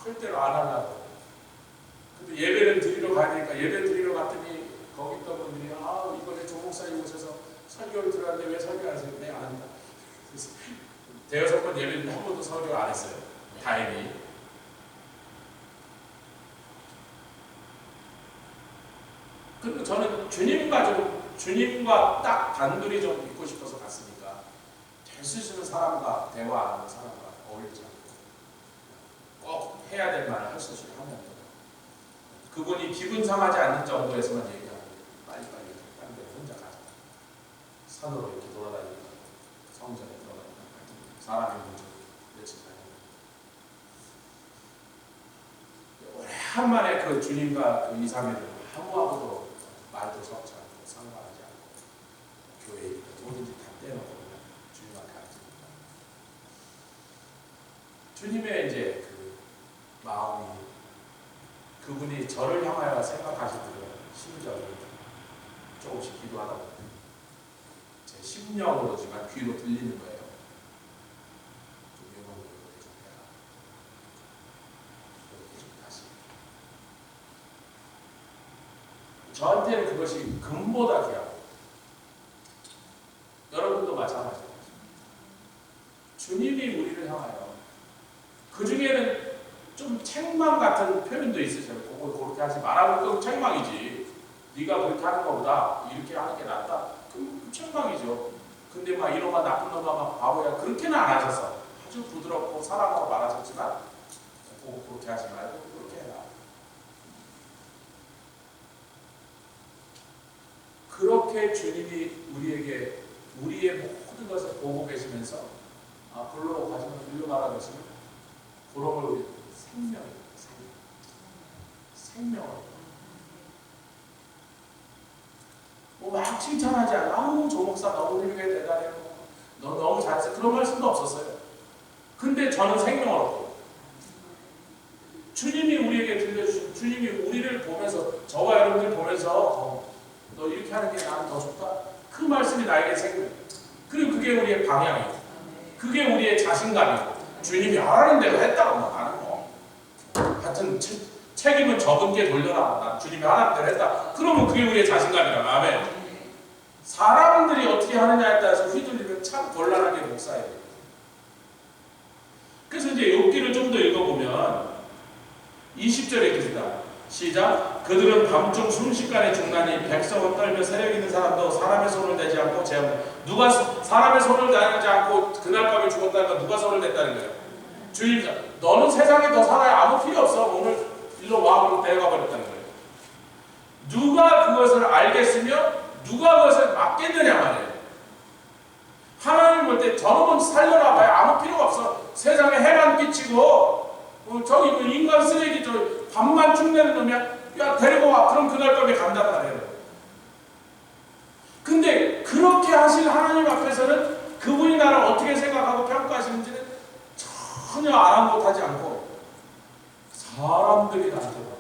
절대로 안 하려고. 근데 예배를 드리러 가야 되니까 예배 드리러 갔더니 거기 있던 분들이 이번에 조 목사님 오셔서 설교를 들었는데 왜 설교 안 하세요? 네, 안 합니다. 그래서 대여섯 번 예배를 한 번도 설교를 안 했어요. 다행히. 그리고 저는 주님과 딱 단둘이 좀 있고 싶어서 갔으니까 될 수 있는 사람과 대화하는 사람과 어울리지 않고 꼭 해야 될 말을 할 수 있게 하면 그분이 기분 상하지 않는 정도에서만 얘기하고 빨리빨리 딴 데 혼자 가자. 산으로 이렇게 돌아다니니까 성전에 들어가니까 사람이 먼저 며칠 사이에 오래간만에 그 주님과 그 2, 3일을 아무하고도 말도 말도 섞지 않고 상관하지 않고 교회에 있는 뭐든지 다 떼놓고 그냥 주님 앞에 앉습니다. 주님의 이제 그 마음이 그분이 저를 향하여 생각하시는 심정이 조금씩 기도하다 보면 제 심령으로지만 귀로 들리는 거예요. 좀 이런 걸 이렇게 좀 해라. 이렇게 좀 다시. 저한테는 그것이 금보다 귀하고 여러분도 마찬가지입니다. 주님이 우리를 향하여 그 중에는 좀 책망 같은 표현도 있으셔요. 그렇게 하지 말라고. 그건 책망이지. 네가 그렇게 하는 것보다 이렇게 하는 게 낫다. 그럼 책망이죠. 근데 막 이놈아 나쁜 놈아 막 바보야 그렇게는 안 하셔서 아주 부드럽고 사랑하고 말하셨지만 그렇게 하지 말고 그렇게 해라. 그렇게 주님이 우리에게 우리의 모든 것을 보고 계시면서 불로 가지면 일로 가라 그러시면 그런 걸 생명이에요. 생명을 뭐막 칭찬하지 않아. 아우 조 목사 너무 훌륭해 대단해. 너 너무 잘했어. 그런 말씀도 없었어요. 근데 저는 생명을 얻고 주님이 우리에게 들려주신 주님이 우리를 보면서 저와 여러분들 보면서 너 이렇게 하는 게 나는 더 좋다. 그 말씀이 나에게 생명. 그리고 그게 우리의 방향이고 그게 우리의 자신감이고 주님이 하라는 대로 했다고 나는 뭐 하여튼 책임은 저분께 돌려라. 난 주님이 하라는 대로 했다. 그러면 그게 우리의 자신감이라. 아멘. 사람들이 어떻게 하느냐에 따라서 휘둘리면 참 곤란한 게 목사예요. 그래서 이제 욥기를 좀 더 읽어보면 20절에 계시다. 시작. 그들은 밤중 순식간에 죽나니 백성은 떨며 세력 있는 사람도 사람의 손을 대지 않고 제압. 누가 사람의 손을 대지 않고 그날 밤에 죽었다는 건 누가 손을 댔다는 거예요? 주님이 너는 세상에 더 살아야 아무 필요 없어. 오늘 일로 와. 그러고 데려가 버렸다는 거예요. 누가 그것을 알겠으며 누가 그것을 막겠느냐 말이에요. 하나님 볼 때 저놈은 살려라 봐야 아무 필요가 없어. 세상에 해만 끼치고 저기 그 인간 쓰레기 저 밥만 축내는 놈이야. 야 데리고 와. 그럼 그날 밤에 간단 말이에요. 근데 그렇게 하실 하나님 앞에서는 그분이 나를 어떻게 생각하고 평가하시는지는 전혀 아랑곳하지 않고 사람들이 나한테 와.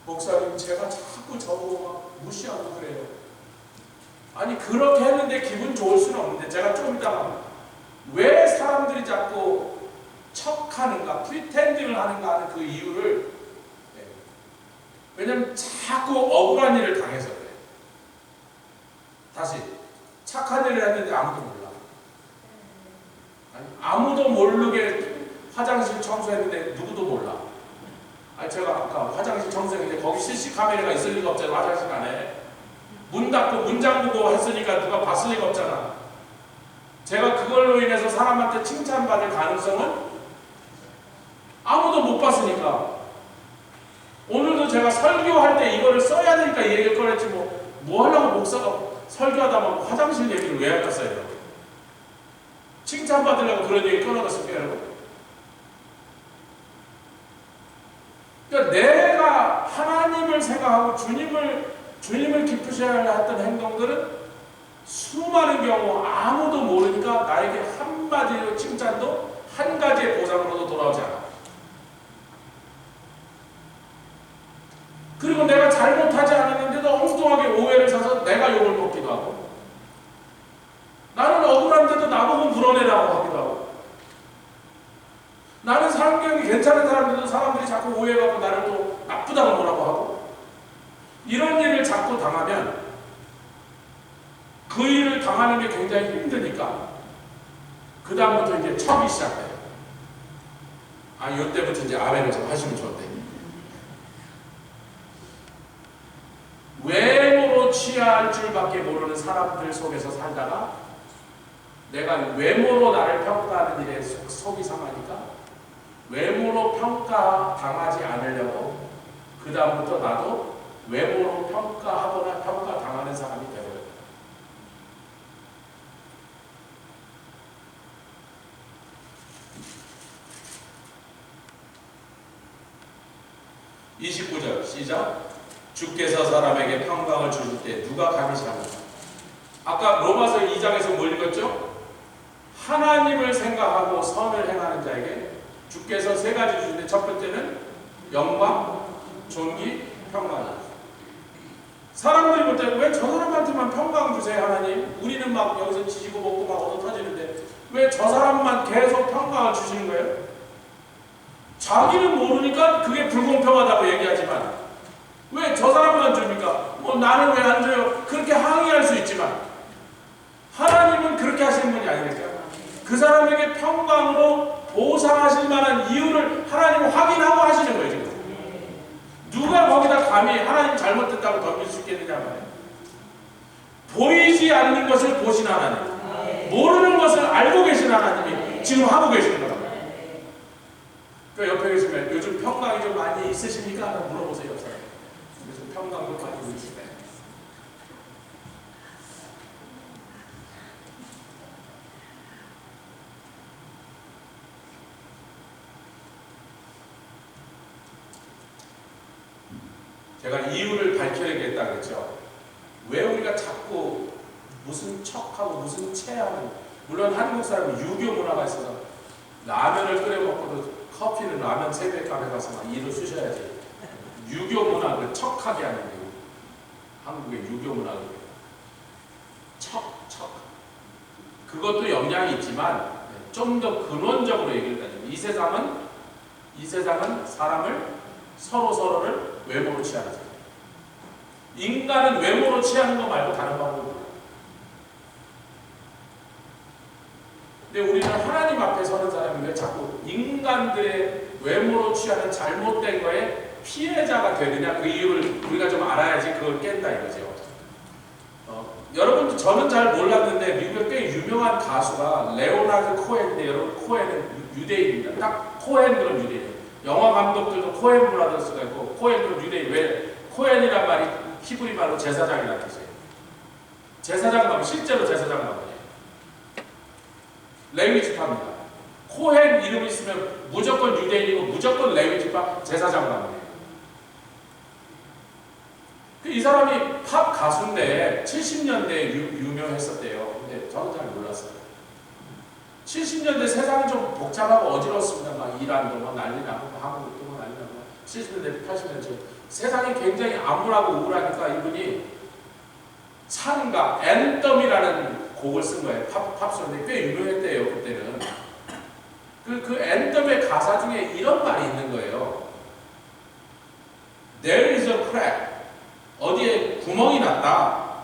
목사님 제가 자꾸 저보고 막 무시하고 그래요. 아니 그렇게 했는데 기분 좋을 수는 없는데 제가 좀 이따가 왜 사람들이 자꾸 척하는가 프리텐딩을 하는가 하는 그 이유를 왜냐면 자꾸 억울한 일을 당해서 그래요. 다시 착한 일을 했는데 아무도 몰라. 아니, 아무도 모르게 화장실 청소했는데 누구도 몰라. 아니 제가 아까 화장실 청소했는데 거기 CC 카메라가 있을 리가 없잖아. 화장실 안에 문 닫고 문 잠그고 했으니까 누가 봤을 리가 없잖아. 제가 그걸로 인해서 사람한테 칭찬받을 가능성은 아무도 못 봤으니까. 오늘도 제가 설교할 때 이거를 써야 되니까 이 얘기를 꺼냈지 뭐 하려고 목사가 설교하다 막 화장실 얘기를 왜 할까 써요. 칭찬받으려고 그런 얘기 꺼내봤을게요 여러분. 그러니까 내가 하나님을 생각하고 주님을 기쁘셔야 했던 행동들은 수많은 경우 아무도 모르니까 나에게 한마디로 칭찬도 한 가지의 보상으로도 돌아오지 않아. 그리고 내가 잘못하지 않았는데도 엉뚱하게 오해를 사서 내가 욕을 먹기도 하고 나는 억울한데도 나보고 물어내라고 하기도 하고 나는 성격이 괜찮은 사람들도 사람들이 자꾸 오해하고 나를 또 나쁘다고 뭐라고 하고 이런 일을 자꾸 당하면 그 일을 당하는 게 굉장히 힘드니까 그 다음부터 이제 척이 시작돼요. 이때부터 이제 아멘을 좀 하시면 좋은데 외모로 취할 줄밖에 모르는 사람들 속에서 살다가 내가 외모로 나를 평가하는 일에 속이 상하니까 외모로 평가당하지 않으려고 그 다음부터 나도 외모로 평가하거나 평가당하는 사람이 되어요. (29절) 시작. 주께서 사람에게 평강을 주실 때 누가 감히 참을까? 아까 로마서 2장에서 뭘 읽었죠? 하나님을 생각하고 선을 행하는 자에게 주께서 세 가지 주시는데 첫 번째는 영광, 존귀, 평강이에요. 사람들이 볼 때 왜 저 사람한테만 평강 주세요 하나님? 우리는 막 여기서 지지고 먹고 막 얻어 터지는데 왜 저 사람만 계속 평강을 주시는 거예요? 자기는 모르니까 그게 불공평하다고 얘기하지만 왜 저 사람만 줍니까? 뭐 나는 왜 안 줘요? 그렇게 항의할 수 있지만 하나님은 그렇게 하시는 분이 아니니까 그 사람에게 평강으로 보상하실 만한 이유를 하나님은 확인하고 하시는 거예요. 지금 누가 거기다 감히 하나님 잘못됐다고 덤빌 수 있겠느냐 말이에요. 보이지 않는 것을 보신 하나님, 모르는 것을 알고 계신 하나님이 지금 하고 계시는 거예요. 그 옆에 계시면 요즘 평강이 좀 많이 있으십니까? 하나 물어보세요. 요즘 평강 좀 많이 있으십니까? 제가 이유를 밝혀야겠다 그랬죠. 왜 우리가 자꾸 무슨 척하고 무슨 체하고, 물론 한국 사람은 유교 문화가 있어서 라면을 끓여 먹고도 커피는 라면 3배 값에 가서 막 이를 쑤셔야지. 유교 문화를 척하게 하는 거예요. 한국의 유교 문화를 척. 그것도 영향이 있지만 좀 더 근원적으로 얘기를 하자면 이 세상은 사람을 서로를 외모로 취하는 세상. 인간은 외모로 취하는 거 말고 다른 방법이 없어요. 근데 우리는 하나님 앞에 서는 사람이 왜 자꾸 인간들의 외모로 취하는 잘못된 거에 피해자가 되느냐, 그 이유를 우리가 좀 알아야지 그걸 깬다 이거죠. 여러분, 저는 잘 몰랐는데 미국에 꽤 유명한 가수가 레오나드 코헨인데, 여러분 코헨은 유대인입니다. 딱 코헨 그런 유대인. 영화 감독들도 코헨 브라더스가 있고 코헨 그런 유대인. 왜 코헨이란 말이 히브리 말로 제사장이라는 뜻이에요. 제사장 가면 실제로 제사장 가면이에요. 레위 지파입니다. 코헨 이름 있으면 무조건 유대인이고 무조건 레위 지파 제사장 가면이에요. 이 사람이 팝 가수인데 70년대에 유명했었대요. 근데 저는 잘 몰랐어요. 70년대 세상이 좀 복잡하고 어지럽습니다. 막 이란도 막 난리 나고 한국도 막 난리 나고 70년대, 80년대 세상이 굉장히 암울하고 우울하니까 이분이 찬가 앤덤이라는 곡을 쓴 거예요. 팝송인데 꽤 유명했대요. 그때는. 그 앤덤의 가사 중에 이런 말이 있는 거예요. There is a crack. 어디에 구멍이 났다.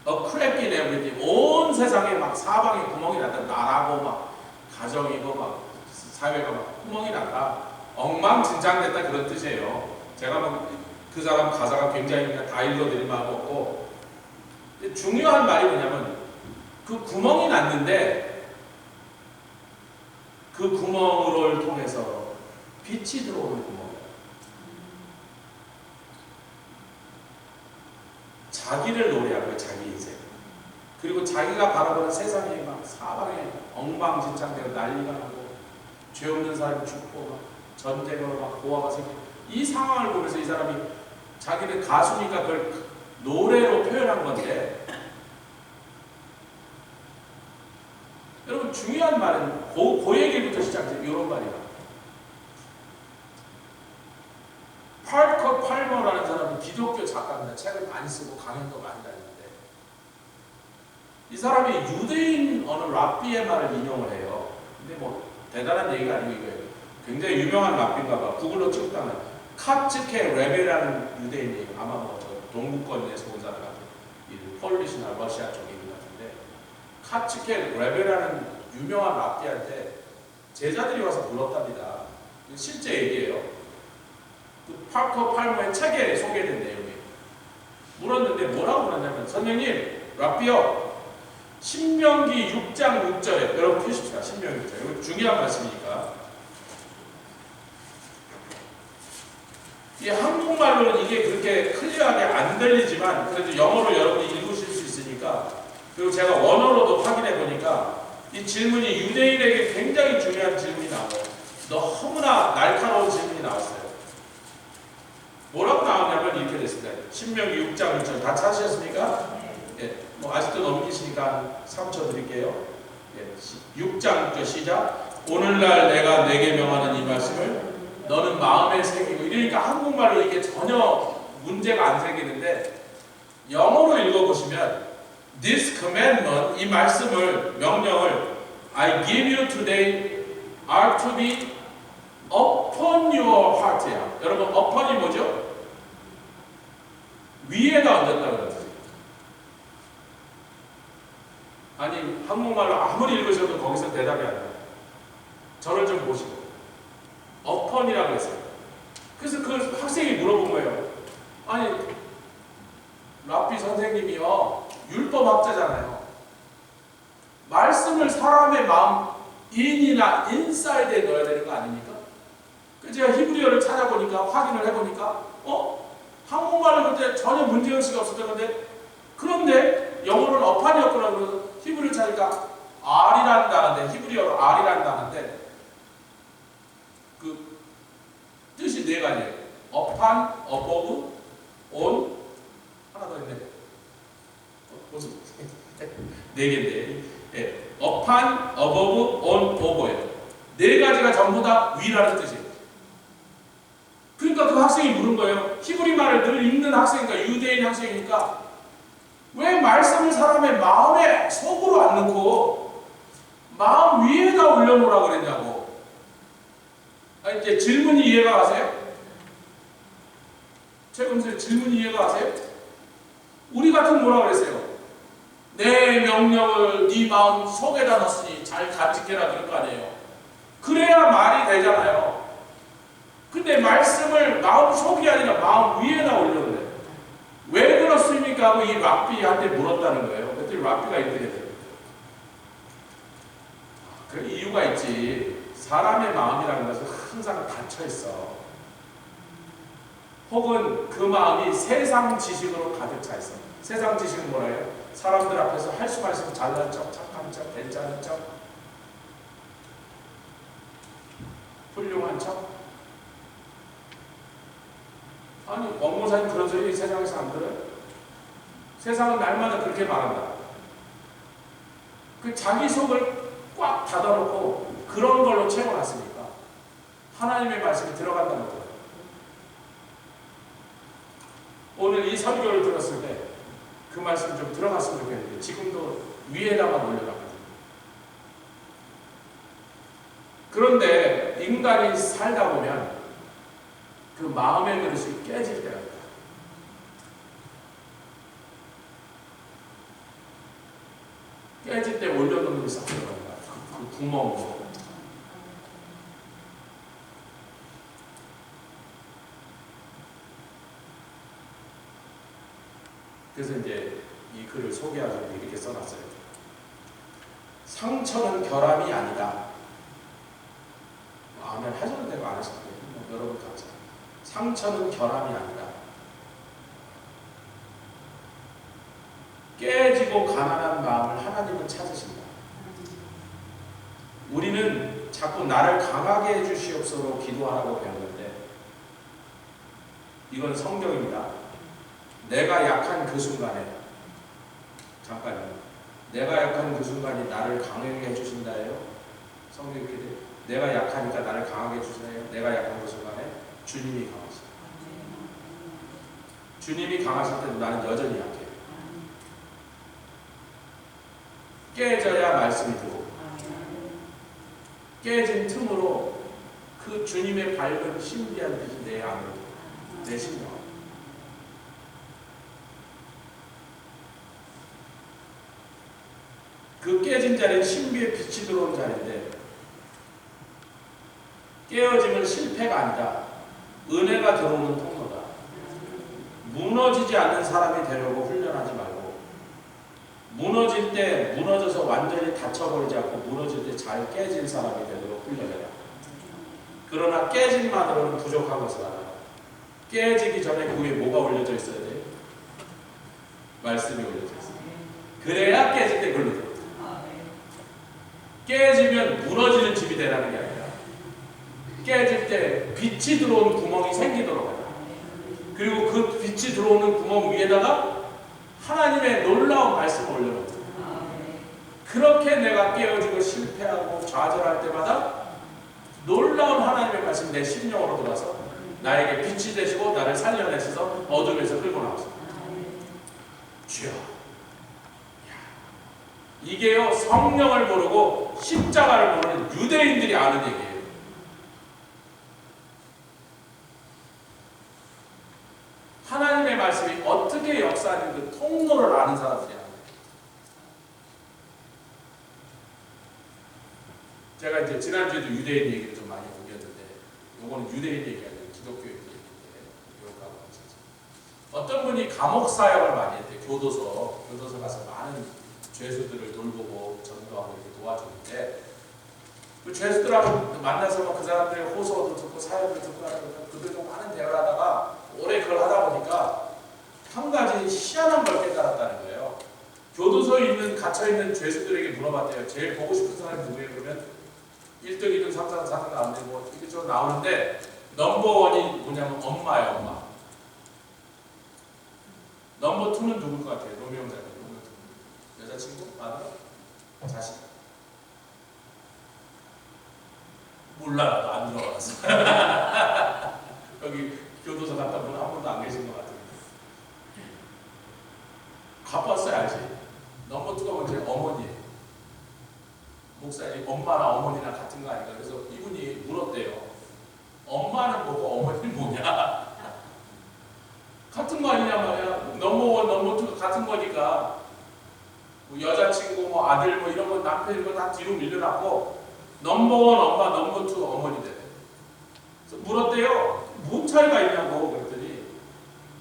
A crack in everything. 온 세상에 막 사방에 구멍이 났다. 나라고 막 가정이고 막 사회가 막 구멍이 났다. 엉망진창됐다 그런 뜻이에요. 제가 뭐 그 사람 가사가 굉장히 그냥 다 읽어드릴 마음 없고, 중요한 말이 뭐냐면 그 구멍이 났는데 그 구멍을 통해서 빛이 들어오는 구멍이에요. 자기를 노래하는 거예요. 자기 인생. 그리고 자기가 바라보는 세상이 막 사방에 엉망진창되고 난리가 나고 죄 없는 사람이 죽고 막 전쟁으로 막 고아가 생기고, 이 상황을 보면서 이 사람이 자기는 가수니까 그걸 노래로 표현한 건데, 여러분 중요한 말은 그 얘기부터 시작해요. 이런 말이야. 팔커 팔머라는 사람은 기독교 작가입니다. 책을 많이 쓰고 강연도 많이 다니는데, 이 사람이 유대인 어느 랍비의 말을 인용을 해요. 근데 뭐 대단한 얘기가 아니고 이거예요. 굉장히 유명한 랍비인가 봐. 구글로 치면 카츠케 레베라는 유대인이 아마 뭐 동구권에서 온 사람 같은 폴리시나 러시아 쪽인 것 같은데, 카츠케 레베라는 유명한 랍비한테 제자들이 와서 물었답니다. 실제 얘기예요. 그 파커 팔머의 책에 소개된 내용이에요. 물었는데 뭐라고 물었냐면, 선생님, 랍비요, 신명기 6장 6절에, 여러분 펴십시다. 신명기 6절. 이거 중요한 말씀이니까. 이 한국말로는 이게 그렇게 클리어하게 안 들리지만 그래도 영어로 여러분이 읽으실 수 있으니까, 그리고 제가 원어로도 확인해 보니까 이 질문이 유대인에게 굉장히 중요한 질문이 나와요. 너무나 날카로운 질문이 나왔어요. 뭐라고 나왔냐면 이렇게 보겠습니다. 신명기 6장 6절 다 찾으셨습니까? 예, 뭐 아직도 넘기시니까 3초 드릴게요. 예, 6장 6절 시작. 오늘날 내가 내게 명하는 이 말씀을 너는 마음에 새기고. 이러니까 한국말로 이게 전혀 문제가 안 생기는데 영어로 읽어보시면 This commandment, 이 말씀을, 명령을 I give you today are to be upon your heart야. 여러분, upon이 뭐죠? 위에다 얹었다는 거죠. 아니, 한국말로 아무리 읽으셔도 거기서 대답이 안 나요. 저를 좀 보시고 upon이라고 했어요. 그래서 그 학생이 물어본 거예요. 아니, 라피 선생님이요, 율법학자잖아요. 말씀을 사람의 마음 인이나 인사이드에 넣어야 되는 거 아닙니까? 제가 히브리어를 찾아보니까, 확인을 해보니까 한국말은 그때 전혀 문제의식이 없었던 건데, 그런데 영어로는 어판이었구나. 그래서 히브리어 찾으니까 R이라는 단어인데, 히브리어로 R이라는 단어인데 그 뜻이 네 가지예요. upon, above, on, 하나 더 있네. 무슨 네 개인데, 예, upon, above, on, over예요. 네 가지가 전부 다 위라는 뜻이에요. 그러니까 그 학생이 물은 거예요. 히브리 말을 늘 읽는 학생이니까, 유대인 학생이니까 왜 말씀을 사람의 마음에 속으로 안 넣고 마음 위에다 올려놓으라고 그랬냐고. 이제 질문이 이해가 가세요? 최근에 질문이 이해가 가세요? 우리 같은 뭐라 그랬어요? 내 명령을 네 마음 속에다 넣었으니 잘 간직해라 그럴 거 아니에요. 그래야 말이 되잖아요. 근데 말씀을 마음 속이 아니라 마음 위에다 올렸는데 왜 그렇습니까? 하고 이 랍비한테 물었다는 거예요. 그랬더니 랍비가 이렇게 돼요. 그 이유가 있지. 사람의 마음이라는 것은 항상 닫혀있어. 혹은 그 마음이 세상 지식으로 가득 차 있어. 세상 지식은 뭐래요? 사람들 앞에서 할 수 말씀 잘난 척, 착한 척, 괜찮은 척, 훌륭한 척. 아니, 원모사님 그런 소리 세상에서 안 들어요? 세상은 날마다 그렇게 말한다. 그 자기 속을 꽉 닫아놓고 그런 걸로 채워놨으니까 하나님의 말씀이 들어간다는 거예요. 오늘 이 설교를 들었을 때 그 말씀 좀 들어갔으면 좋겠는데 지금도 위에다가 올려놨거든요. 그런데 인간이 살다 보면 그 마음의 그릇이 깨질 때가 있다. 깨질 때 올려놓는 게 싹 들어간다. 그 구멍으로. 그래서 이제 이 글을 소개하면서 이렇게 써놨어요. 상처는 결함이 아니다. 아멘 하셔도 되고 안 하셔도 되고 여러분 각자. 상처는 결함이 아니다. 깨지고 가난한 마음을 하나님은 찾으신다. 우리는 자꾸 나를 강하게 해주시옵소로 기도하라고 배웠는데 이건 성경입니다. 내가 약한 그 순간에, 잠깐요. 내가 약한 그 순간이 나를 강하게 해주신다예요. 성경이 이렇게 돼. 내가 약하니까 나를 강하게 해주시나요? 내가 약한 그 순간에 주님이 강하시다. 주님이 강하실 때도 나는 여전히 약해요. 깨져야 말씀이 들어오고 깨진 틈으로 그 주님의 밝은 신비한 빛이 내 안으로 내 심령. 그 깨진 자리는 신비의 빛이 들어온 자리인데 깨어짐은 실패가 아니다. 은혜가 들어오는 통로다. 무너지지 않는 사람이 되려고 훈련하지 말고 무너질 때 무너져서 완전히 다쳐버리지 않고 무너질 때 잘 깨진 사람이 되도록 훈련해라. 그러나 깨짐만으로는 부족한 것을 알아. 깨지기 전에 그 위에 뭐가 올려져 있어야 돼? 말씀이 올려져 있어요. 그래야 깨질 때 걸로 들어. 깨지면 무너지는 집이 되라는 게 아니라 깨질 때 빛이 들어온 구멍이 생기도록 하라. 그리고 그 빛이 들어오는 구멍 위에다가 하나님의 놀라운 말씀을 올려놓습니다. 그렇게 내가 깨어지고 실패하고 좌절할 때마다 놀라운 하나님의 말씀 내 심령으로 들어와서 나에게 빛이 되시고 나를 살려내셔서 어둠에서 끌고 나오십니다. 주여, 이게요 성령을 모르고 십자가를 모르는 유대인들이 아는 얘기예요. 하나님의 말씀이 어떻게 역사하는 그 통로를 아는 사람들이 아는 거예요. 제가 이제 지난주에도 유대인 얘기를 좀 많이 옮겼는데 요거는 유대인 얘기 아니라 기독교 얘기인데 어떤 분이 감옥 사역을 많이 했대요. 교도소 가서 많은 죄수들을 돌보고 전도하고 이렇게 도와주는데 그 죄수들하고 만나서 그 사람들의 호소도 듣고 사역을 듣고 하다가 그들과 많은 대화를 하다가 오래 그걸 하다 보니까 한 가지 희한한 걸 깨달았다는 거예요. 교도소에 있는 갇혀있는 죄수들에게 물어봤대요. 제일 보고 싶은 사람이 누구예요? 그러면 1등, 2등, 3등, 4등 나오는데 뭐 이것저것 나오는데 넘버원이 뭐냐면 엄마예요. 엄마. 넘버 2는 누굴 것 같아요? 로미오 작가. 여자친구? 아들? 자식? 몰라. 나도 안 들어봤어. 여기 교도소 갔다 분 한 번도 안 계신 것 같은데. 가봤어야 알지. 넘버 2가 뭔지 어머니. 목사님 엄마나 어머니나 같은 거 아닌가. 그래서 이분이 물었대요. 엄마는 뭐고 어머니는 뭐냐. 같은 거 아니냐 말이야. 넘버 1, 넘버 2가 같은 거니까 뭐 여자친구, 뭐 아들, 뭐 이런 거 남편 이런 거 다 뒤로 밀려놨고 넘버 1 엄마, 넘버 2 어머니 돼. 그래서 물었대요. 뭔 차이가 있냐고. 그랬더니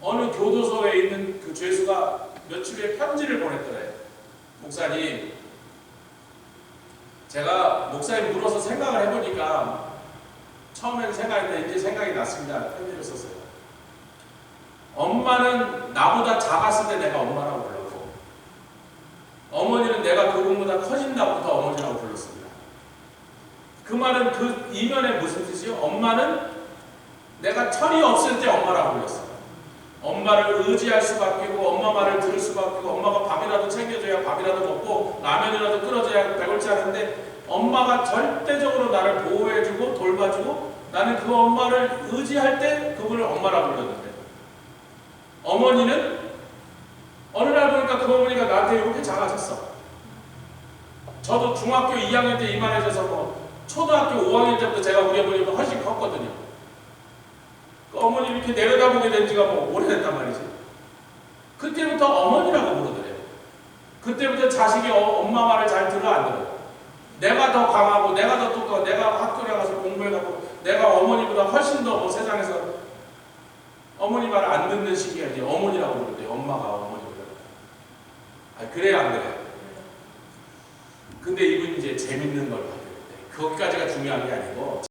어느 교도소에 있는 그 죄수가 며칠 후에 편지를 보냈더래. 목사님, 제가 목사님 물어서 생각을 해보니까 처음에는 생각했는데 이제 생각이 났습니다. 편지를 썼어요. 엄마는 나보다 작았을 때 내가 엄마라고 불렀고 어머니는 내가 그분보다 커진 나부터 어머니라고 불렀습니다. 그 말은 그 이면에 무슨 뜻이요? 엄마는 내가 철이 없을 때 엄마라고 불렀어요. 엄마를 의지할 수밖에 없고 엄마 말을 들을 수밖에 없고 엄마가 밥이라도 챙겨줘야 밥이라도 먹고 라면이라도 끓여줘야 배골지 않은데 엄마가 절대적으로 나를 보호해주고 돌봐주고 나는 그 엄마를 의지할 때 그분을 엄마라고 불렀는데 어머니는 어느 날 보니까 그 어머니가 나한테 이렇게 작아졌어. 저도 중학교 2학년 때 이만해져서 뭐 초등학교 5학년 때부터 제가 우리 어머니보다 훨씬 컸거든요. 그 어머니 이렇게 내려다보게 된 지가 뭐 오래됐단 말이지. 그때부터 어머니라고 부르더래요. 그때부터 자식이 엄마 말을 잘 들어 안 들어요. 내가 더 강하고 내가 더 똑똑하고 내가 학교에 가서 공부해가고 내가 어머니보다 훨씬 더 뭐 세상에서 어머니 말을 안 듣는 시기가 이제 어머니라고 부르대요. 엄마가 어머니보다. 아, 그래요, 안 그래요? 근데 이분이 이제 재밌는 걸 봐요. 거기까지가 중요한 게 아니고